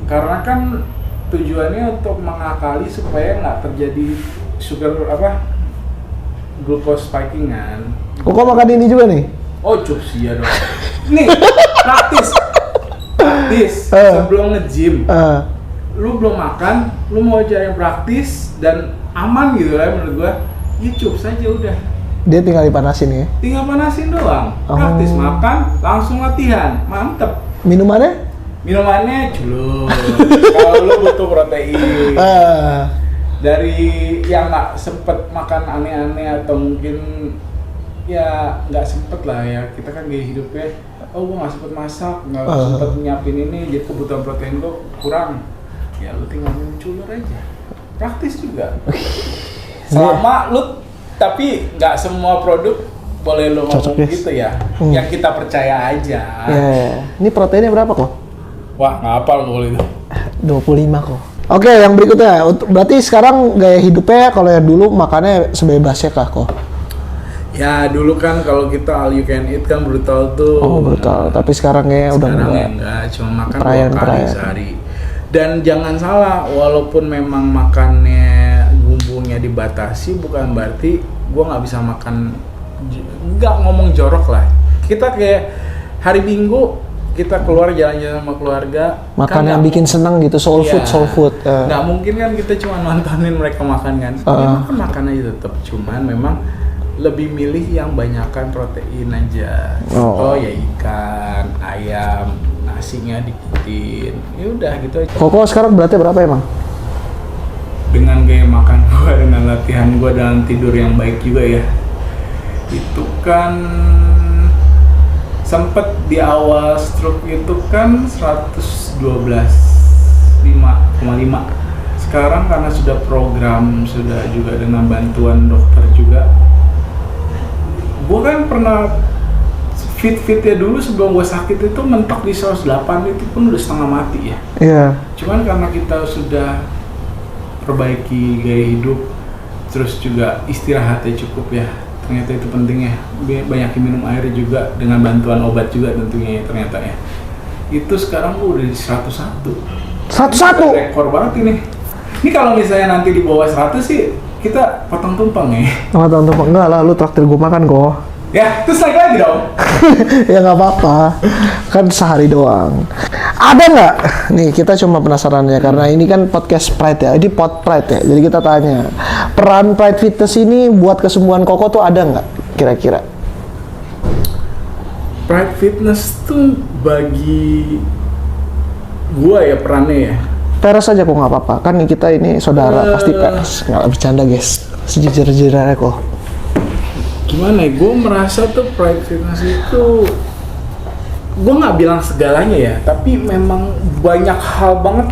karena kan tujuannya untuk mengakali supaya nggak terjadi glucose spiking kan. Kok makan ini juga nih? Oh cups ya dong. Nih praktis. Sebelum nge-gym, lu belum makan, lu mau cari yang praktis dan aman gitu lah menurut gua. Ya cups aja udah. Dia tinggal dipanasin ya? Tinggal panasin doang. Praktis, makan, langsung latihan. Mantep. Minumannya culun. Kalau lu butuh protein. Dari yang nggak sempet makan aneh-aneh atau mungkin ya nggak sempet lah ya, kita kan gaya hidupnya, gua nggak sempet masak, nggak sempet nyiapin ini, jadi kebutuhan protein gua kurang. Ya lu tinggal minum culur aja. Praktis juga. Selama lu, tapi nggak semua produk boleh lo ngomong gitu ya. Yang kita percaya aja. Ini proteinnya berapa kok? Wah, nggak hafal kalau itu. 25 kok. Oke, yang berikutnya. Berarti sekarang gaya hidupnya kalau yang dulu makannya sebebasnya kah kok? Ya dulu kan kalau kita all you can eat kan brutal tuh. Oh brutal, tapi sekarang kayaknya udah enggak, cuma makan 2 kali sehari. Dan jangan salah, walaupun memang makannya bumbunya dibatasi, bukan berarti gua nggak bisa makan, nggak ngomong jorok lah. Kita kayak hari Minggu kita keluar jalan-jalan sama keluarga, makan kan yang bikin seneng gitu, soul food. Nggak mungkin kan kita cuma nontonin mereka makan kan. Makan aja tetap, cuman memang lebih milih yang banyakkan protein aja. Ya ikan, ayam, nasinya dikitin. Ya udah gitu aja. Koko sekarang beratnya berapa emang? Dengan gaya makan gua, dengan latihan gua dan tidur yang baik juga ya. Itu kan sempet di awal stroke itu kan 112,5. Sekarang karena sudah program, sudah juga dengan bantuan dokter juga. Gue kan pernah fit-fitnya dulu sebelum gue sakit itu mentok di 108, itu pun udah setengah mati ya. Iya. Cuman karena kita sudah perbaiki gaya hidup, terus juga istirahatnya cukup ya. Ternyata itu pentingnya, banyakin minum air juga dengan bantuan obat juga tentunya ya ternyata ya. Itu sekarang gue udah di 101. 101? Rekor banget ini. Ini kalau misalnya nanti di bawah 100 sih, kita potong tumpeng ya. Potong tumpeng? Enggak lah, lu traktir gue makan kok. Ya, terus naik lagi dong. Ya nggak apa-apa, kan sehari doang. Ada nggak? Nih kita cuma penasaran ya, karena ini kan podcast Pride ya, ini pod Pride ya. Jadi kita tanya, peran Pride Fitness ini buat kesembuhan Koko tuh ada nggak kira-kira? Pride Fitness tuh bagi gua ya perannya ya. Peres aja kok nggak apa-apa, kan kita ini saudara pasti peres. Nggak bercanda guys, sejujur-jujurnya kok. Gimana ya, gue merasa tuh Pride Fitness itu, gue nggak bilang segalanya ya, tapi memang banyak hal banget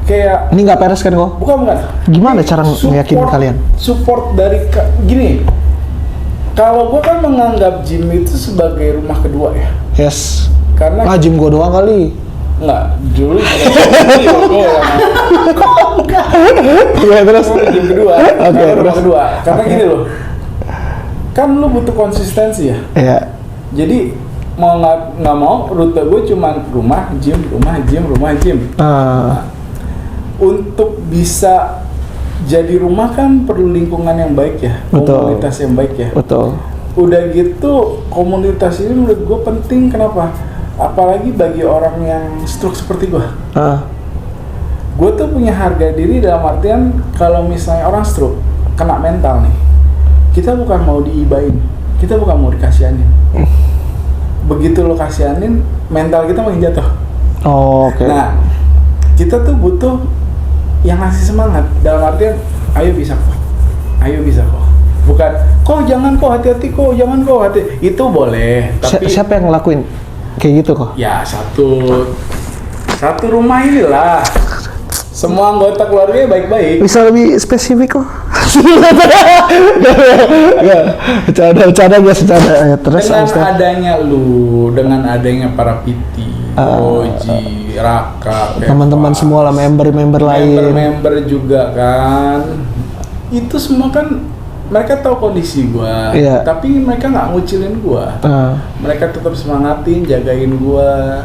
kayak. Ini nggak peres kan kok? Bukan. Gimana cara meyakinkan kalian? Support dari gini, kalau gue kan menganggap gym itu sebagai rumah kedua ya. Yes. Karena gym gue doang kali. Enggak, dulu Iya terus. Gym kedua. Oke, rumah kedua. Karena gini loh. Kan lu butuh konsistensi ya. Iya. Jadi mau nggak mau rute gue cuma rumah gym. Nah, untuk bisa jadi rumah kan perlu lingkungan yang baik ya, komunitas yang baik ya. Betul. Udah gitu komunitas ini menurut gue penting. Kenapa? Apalagi bagi orang yang stroke seperti gue. Gue tuh punya harga diri dalam artian kalau misalnya orang stroke kena mental nih, kita bukan mau diibain, kita bukan mau dikasihanin. Begitu lo kasihanin, mental kita makin jatuh. Oke. Nah, kita tuh butuh yang ngasih semangat dalam artian ayo bisa kok, bukan kok jangan kok, hati-hati kok, jangan kok, hati itu boleh tapi siapa yang ngelakuin kayak gitu kok? Ya satu rumah inilah semua anggota keluarganya baik-baik. Bisa lebih spesifik kok. Bercanda ya. Terus dengan adanya para PT, Oji, Raka, teman-teman semua lah, member lain, member juga kan, itu semua kan mereka tahu kondisi gua, tapi mereka nggak ngucilin gua, mereka tetap semangatin, jagain gua.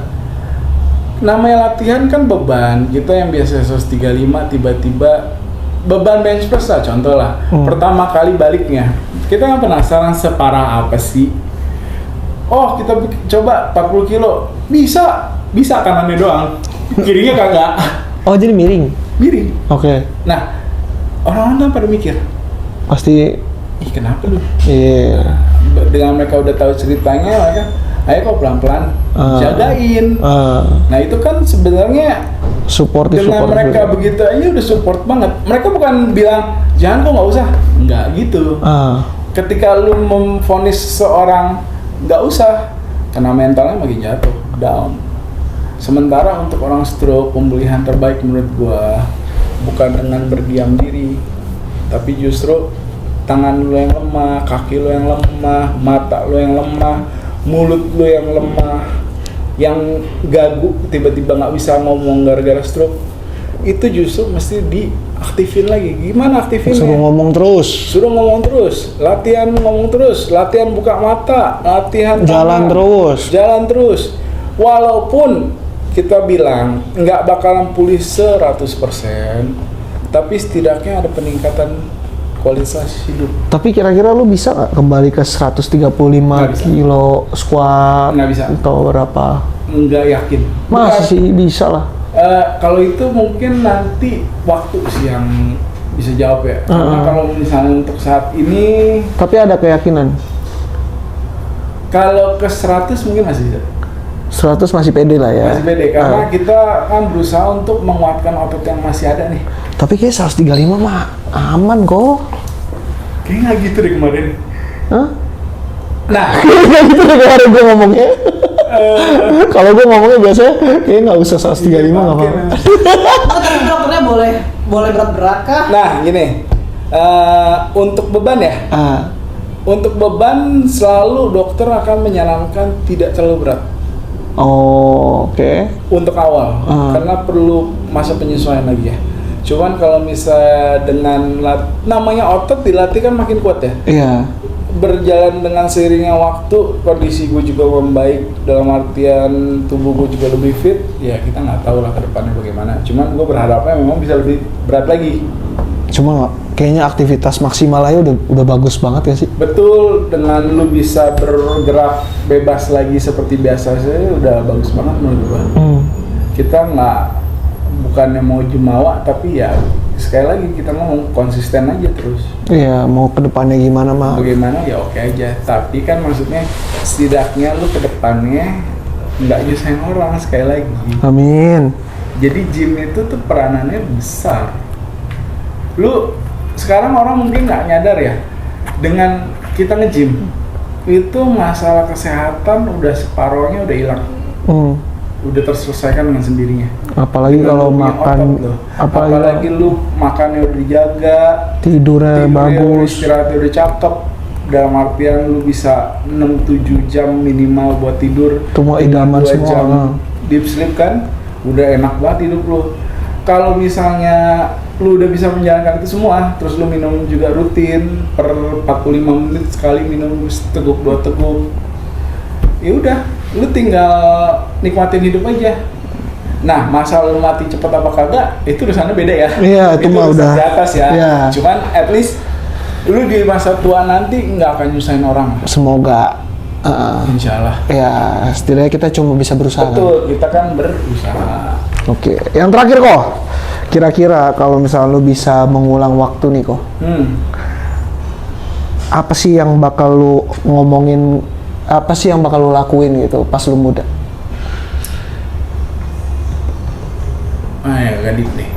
Namanya latihan kan beban, kita yang biasa 135 tiba-tiba beban bench press lah, contoh lah, pertama kali baliknya, kita kan penasaran separah apa sih. Oh kita coba 40 kilo, bisa kanannya doang, kirinya kagak. Oh jadi miring? Oke. Nah orang-orang pada mikir, pasti, ih kenapa lu? Iya. Dengan mereka udah tahu ceritanya, mereka ayo kok pelan-pelan jagain. Nah itu kan sebenarnya dengan mereka begitu aja udah support banget. Mereka bukan bilang jangan kok, nggak usah, nggak gitu. Ketika lu memvonis seseorang nggak usah, karena mentalnya makin jatuh, down. Sementara untuk orang stroke, pemulihan terbaik menurut gua bukan dengan berdiam diri, tapi justru tangan lu yang lemah, kaki lu yang lemah, mata lu yang lemah, mulut lu yang lemah, yang gagu, tiba-tiba nggak bisa ngomong gara-gara stroke, itu justru mesti diaktifin lagi. Gimana aktifinnya? Suruh ngomong terus, latihan ngomong terus, latihan buka mata, latihan jalan terus. Walaupun kita bilang nggak bakalan pulih 100%, tapi setidaknya ada peningkatan kualitas hidup. Tapi kira-kira lu bisa nggak kembali ke 135 kilo squat? Nggak bisa. Atau berapa? Nggak yakin. Masa sih bisa lah? Kalau itu mungkin nanti waktu sih yang bisa jawab ya. Karena kalau misalnya untuk saat ini. Tapi ada keyakinan? Kalau ke 100 mungkin masih bisa. 100 masih pede lah ya? Masih pede, karena kita kan berusaha untuk menguatkan otot yang masih ada nih. Tapi kayak 135 mah aman kok. Kayaknya nggak gitu deh kemarin. Nah, kayaknya gitu deh kemarin gue ngomongnya. Kalau gue ngomongnya biasanya kayaknya nggak usah 135 nggak apa-apa. Tapi dokternya boleh berat-berat kah? Nah gini, untuk beban ya, untuk beban selalu dokter akan menyarankan tidak terlalu berat. Oke. Untuk awal, karena perlu masa penyesuaian lagi ya. Cuman kalau misalnya dengan namanya otot dilatih kan makin kuat ya. Iya. Berjalan dengan seiringnya waktu, kondisi gue juga membaik, dalam artian tubuh gue juga lebih fit. Ya kita nggak tahu lah ke depannya bagaimana. Cuman gue berharapnya memang bisa lebih berat lagi. Cuma kayaknya aktivitas maksimal aja udah bagus banget ya sih. Betul, dengan lu bisa bergerak bebas lagi seperti biasa saja udah bagus banget menurut gue. Kita bukannya mau jumawa, tapi ya sekali lagi kita ngomong konsisten aja terus. Iya, mau ke depannya gimana mah? Bagaimana ya oke aja. Tapi kan maksudnya setidaknya lu ke depannya nggak nyusahin orang, sekali lagi. Amin. Jadi gym itu tuh peranannya besar. Lu sekarang orang mungkin nggak nyadar ya, dengan kita nge-gym itu masalah kesehatan udah separohnya udah hilang. Udah terselesaikan dengan sendirinya. Apalagi kalau makan, apalagi lu makannya udah dijaga, tidurnya bagus, istirahatnya udah cakep. Dalam artian lu bisa 6-7 jam minimal buat tidur. Itu mau idaman semua. Jam deep sleep kan, udah enak banget hidup lu. Kalau misalnya lu udah bisa menjalankan itu semua, terus lu minum juga rutin per 45 menit sekali minum seteguk 2 teguk. Ya udah, lu tinggal nikmatin hidup aja. Nah, masalah lu mati cepet apa kagak, itu urusannya beda ya. Iya, itu mah urusan udah di atas ya. Iya. Cuman at least lu di masa tua nanti nggak akan nyusahin orang. Semoga. Insya Allah. Ya, setidaknya kita cuma bisa berusaha. Betul, kita kan berusaha. Oke, yang terakhir kok. Kira-kira kalau misalnya lu bisa mengulang waktu nih kok. Apa sih yang bakal lu ngomongin, apa sih yang bakal lu lakuin gitu pas lu muda? Ya gak deep nih.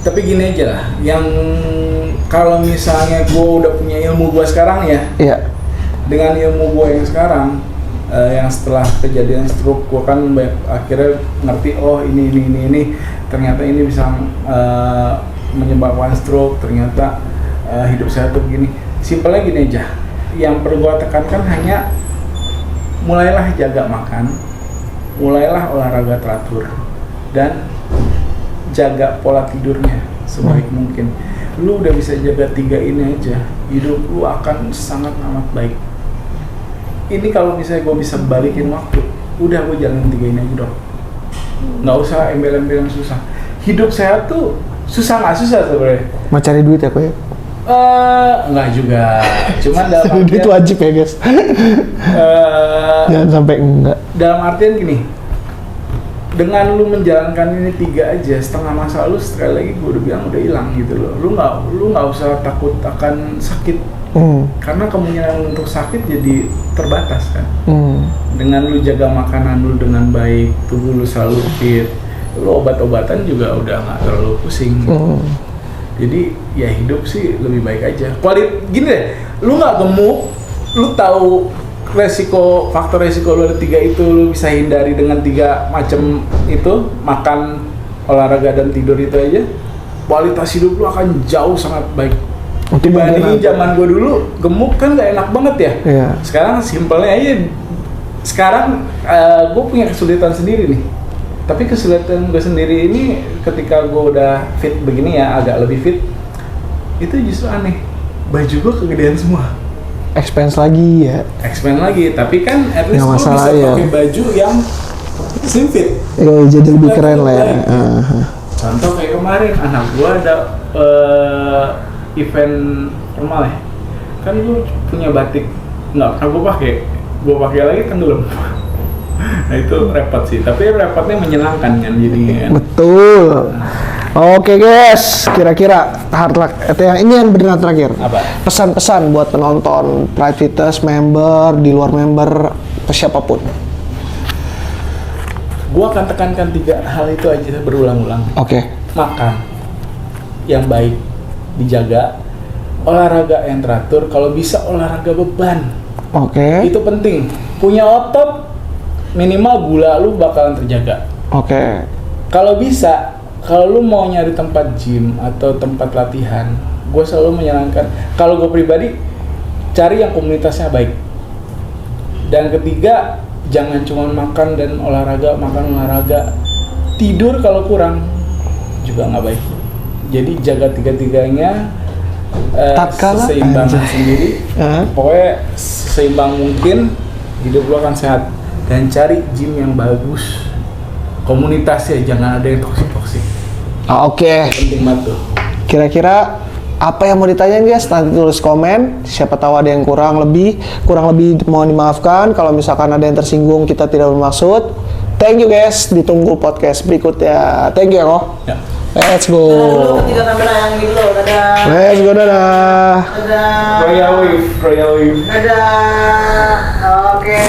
Tapi gini aja lah, yang kalau misalnya gue udah punya ilmu gue sekarang ya, Iya. dengan ilmu gue yang sekarang, yang setelah kejadian stroke gue kan akhirnya ngerti, oh ini ternyata ini bisa menyebabkan stroke, ternyata hidup saya tuh begini. Simpelnya gini aja, yang perlu gue tekankan hanya mulailah jaga makan, mulailah olahraga teratur, dan jaga pola tidurnya sebaik mungkin. Lu udah bisa jaga 3 ini aja, hidup lu akan sangat amat baik. Ini kalau misalnya gue bisa balikin waktu, udah gue jalanin 3 ini aja dong. Nggak usah embel-embel yang susah. Hidup sehat tuh nggak susah sebenarnya. Mau cari duit ya kok ya? Enggak juga. Cuman dalam Cari duit artian, wajib ya guys. Jangan sampai enggak. dalam artian gini, dengan lu menjalankan ini 3 aja, setengah masa lu sekali lagi gue udah bilang udah hilang gitu loh. Lu nggak usah takut akan sakit, karena kemungkinan untuk sakit jadi terbatas kan. Dengan lu jaga makanan lu dengan baik, tubuh lu selalu fit, lu obat-obatan juga udah nggak terlalu pusing gitu. Jadi ya hidup sih lebih baik aja. Gini deh, lu nggak gemuk, lu tahu faktor resiko lu ada 3 itu, lu bisa hindari dengan 3 macam itu, makan, olahraga dan tidur itu aja, kualitas hidup lu akan jauh sangat baik. Dibandingin zaman gue dulu gemuk kan nggak enak banget ya. Iya. Sekarang simpelnya aja, sekarang gue punya kesulitan sendiri nih. Tapi kesulitan gue sendiri ini ketika gue udah fit begini ya, agak lebih fit, itu justru aneh. Baju gue kegedean semua. Expense lagi ya. Expand lagi, tapi kan at least Nggak gue bisa masalah, ya. pakai baju yang slim fit. Ya, jadi lebih keren lah ya. Contoh kayak kemarin anak gue ada event formal ya, kan gue punya batik, nggak pernah gue pakai lagi tenggelam. Nah itu repot sih, tapi repotnya menyenangkan kan jadinya kan. Betul. Oke guys, kira-kira hard luck. Ini yang beneran terakhir. Apa? Pesan-pesan buat penonton, Pride Fitness, member, di luar member, ke siapapun. Gua akan tekankan 3 hal itu aja berulang-ulang. Oke. Makan yang baik, dijaga. Olahraga yang teratur, kalau bisa olahraga beban. Oke. Itu penting. Punya otot, minimal gula lu bakalan terjaga. Oke. Kalau bisa, kalau lu mau nyari tempat gym atau tempat latihan, gue selalu menyarankan, kalau gue pribadi, cari yang komunitasnya baik. Dan ketiga, jangan cuma makan dan olahraga, tidur kalau kurang juga nggak baik. Jadi jaga 3-tiganya, seimbangan sendiri. Pokoknya seimbang mungkin, hidup lu akan sehat. Dan cari gym yang bagus, komunitasnya jangan ada yang toksik. Oke. Penting banget tuh. Kira-kira apa yang mau ditanyain guys? Nanti tulis komen. Siapa tahu ada yang kurang lebih mohon dimaafkan. Kalau misalkan ada yang tersinggung, kita tidak bermaksud. Thank you guys. Ditunggu podcast berikutnya. Thank you ya kok. Ya. Let's go. Dulu ketika kamera yang dulu, dadah. Let's go, dadah. Dadah. Royal Wave. Dadah. Oke.